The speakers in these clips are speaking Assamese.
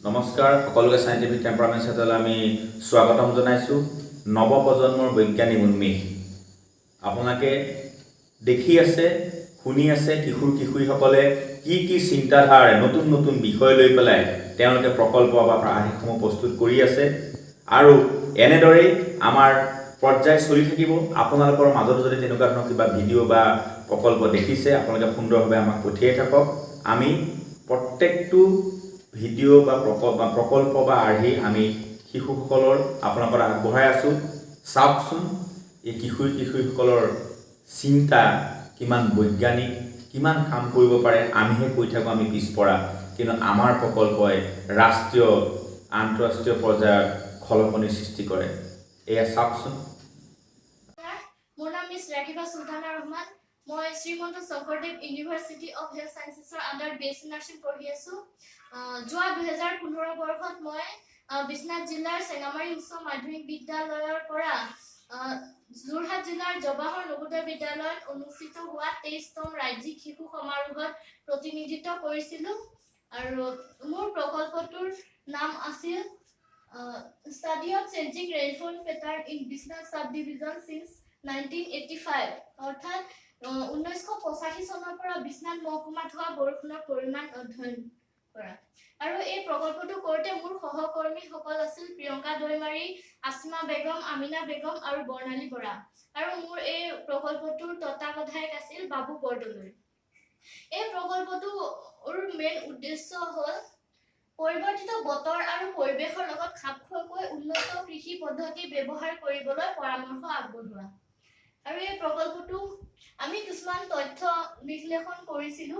নমস্কাৰ সকলোকে সাইন্টিফিক টেম্পাৰামেণ্ট চেনেললৈ আমি স্বাগতম জনাইছো। নৱপ্ৰজন্মৰ বৈজ্ঞানিক উন্মেষ আপোনালোকে দেখি আছে, শুনি আছে কিশোৰ-কিশোৰীসকলে কি চিন্তাধাৰাৰে নতুন নতুন বিষয় লৈ পেলাই তেওঁলোকে প্ৰকল্প বা প্ৰাণীসমূহ প্ৰস্তুত কৰি আছে আৰু এনেদৰে আমাৰ পৰ্যায় চলি থাকিব। আপোনালোকৰ মাজত যদি তেনেকুৱা ধৰণৰ কিবা ভিডিঅ' বা প্ৰকল্প দেখিছে আপোনালোকে সুন্দৰভাৱে আমাক পঠিয়াই থাকক। আমি প্ৰত্যেকটো ভিডিঅ' বা প্ৰকল্প বা আৰ্হি আমি শিশুসকলৰ আপোনালোকৰ আগবঢ়াই আছো। চাওকচোন এই কিশোৰ-কিশোৰীসকলৰ চিন্তা কিমান বৈজ্ঞানিক, কিমান কাম কৰিব পাৰে। আমিহে কৈ থাকোঁ আমি পিছপৰা, কিন্তু আমাৰ প্ৰকল্পই ৰাষ্ট্ৰীয় আন্তঃৰাষ্ট্ৰীয় পৰ্যায়ত খলকনিৰ সৃষ্টি কৰে। এয়া চাওকচোন। মোৰ নাম মিছ ৰাকিবা সুলতানা ৰহমান। মই Srimanta Sankardev university of health সায়েন্সেছৰ আণ্ডাৰ বিএছচি নাৰ্ছিং পঢ়ি আছো। যোৱা 2015 বৰ্ষত মই বিশ্বনাথ জিলাৰ চেঙামাৰী উচ্চ মাধ্যমিক বিদ্যালয়ৰ পৰা যোৰহাট জিলাৰ জৱাহৰ নৱোদয় বিদ্যালয়ত অনুষ্ঠিত হোৱা 23তম ৰাজ্যিক শিশু সমাৰোহত প্ৰতিনিধিত্ব কৰিছিলো আৰু মোৰ প্ৰকল্পটোৰ নাম আছিল Study of changing rainfall pattern in Bisnath subdivision since 1985 অৰ্থাৎ 1985 চনৰ পৰা বিশ্বনাথ মহকুমাত হোৱা বৰষুণৰ পৰিমাণ অধ্যয়ন কৰা। আৰু এই প্ৰকল্পটো কৰোঁতে মোৰ সহকৰ্মীসকল আছিল প্ৰিয়ংকা দৈমাৰী, আছিমা বেগম, আমিনা বেগম আৰু বৰ্ণালী বৰা। আৰু মোৰ এই প্ৰকল্পটোৰ তত্ত্বাৱধায়ক আছিল বাবু বৰদলৈ। এই প্ৰকল্পটোৰ মেইন উদ্দেশ্য হ'ল পৰিৱৰ্তিত বতৰ আৰু পৰিৱেশৰ লগত খাপ খোৱাকৈ উন্নত কৃষি পদ্ধতি ব্যৱহাৰ কৰিবলৈ পৰামৰ্শ আগবঢ়োৱা। আৰু এই প্ৰকল্পটো আমি কিছুমান তথ্য বিশ্লেষণ কৰিছিলো।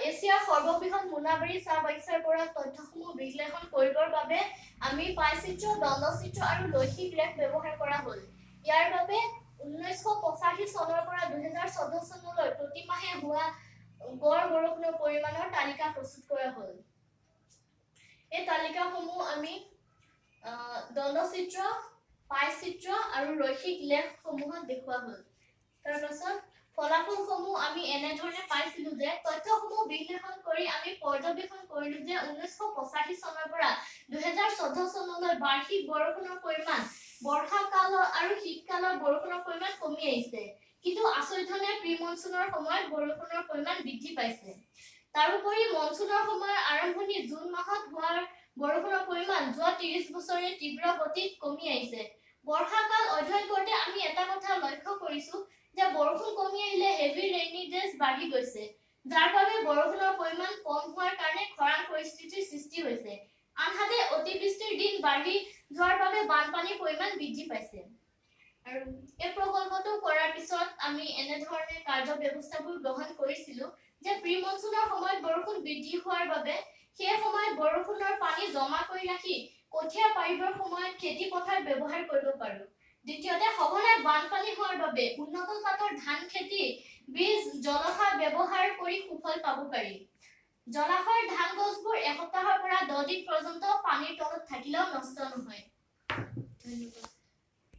এছিয়াৰ সৰ্ববৃহৎ মোনাবাৰী চাহ বাগিচাৰ পৰা তথ্যসমূহ বিশ্লেষণ কৰিবৰ বাবে আমি পাইচিত্ৰ, দণ্ডচিত্ৰ আৰু লৈখিক ৰেখ ব্যৱহাৰ কৰা হ'ল। ইয়াৰ বাবে 1985 চনৰ পৰা 2014 চনলৈ প্ৰতি মাহে হোৱা গড় বৰষুণৰ পৰিমাণৰ তালিকা প্ৰস্তুত কৰা হ'ল। এই তালিকাসমূহ আমি দণ্ডচিত্ৰ, পাইচিত্ৰ আৰু ৰৈখিক লেখসমূহত দেখুওৱা হ'ল। তাৰ পাছত ফলাফলসমূহ আমি এনেধৰণে পাইছিলো যে তথ্যসমূহ বিশ্লেষণ কৰি আমি পৰ্যবেক্ষণ কৰিলো যে 1985 চনৰ পৰা 2014 চনলৈ বাৰ্ষিক বৰষুণৰ পৰিমাণ বৰ্ষাকালৰ আৰু শীতকালৰ বৰষুণৰ পৰিমাণ কমি আহিছে, কিন্তু আচৰিতধৰণে প্ৰি মনচুনৰ সময়ত বৰষুণৰ পৰিমাণ বৃদ্ধি পাইছে। তাৰোপৰি মনচুনৰ সময়ৰ আৰম্ভণি জুন মাহত হোৱা বৰষুণৰ পৰিমাণ যোৱা 30 বছৰে তীব্ৰ গতিত কমি আহিছে। বৰ্ষাকাল অধ্যয়ন কৰোঁতে আমি এটা কথা লক্ষ্য কৰিছো যে বৰষুণ কমি আহিলে হেভি ৰেইনি ডেজ বাঢ়ি গৈছে, যাৰ বাবে বৰষুণৰ পৰিমাণ কম হোৱাৰ কাৰণে খৰাং পৰিস্থিতিৰ সৃষ্টি হৈছে। আনহাতে অতিবৃষ্টিৰ দিন বাঢ়ি যোৱাৰ বাবে বানপানীৰ পৰিমাণ বৃদ্ধি পাইছে। আৰু এই প্ৰকল্পটো কৰাৰ পিছত আমি এনেধৰণে কাৰ্য ব্যৱস্থাবোৰ গ্ৰহণ কৰিছিলো যে প্ৰি মনচুনৰ সময়ত বৰষুণ বৃদ্ধি হোৱাৰ বাবে সেই সময়ত বৰষুণৰ পানী জমা কৰি ৰাখি কঠীয়া পাৰিবৰ সময়ত খেতি পথাৰত ব্যৱহাৰ কৰিব পাৰো। দ্বিতীয়তে সঘনাই বানপানী হোৱাৰ বাবে উন্নত জাতৰ ধান খেতি বীজ জলাশয় ব্যৱহাৰ কৰি সুফল পাব পাৰি। জলাশয়ৰ ধান গছবোৰ এসপ্তাহৰ পৰা 10 দিন পৰ্যন্ত পানীৰ তলত থাকিলেও নষ্ট নহয়। ধন্যবাদ।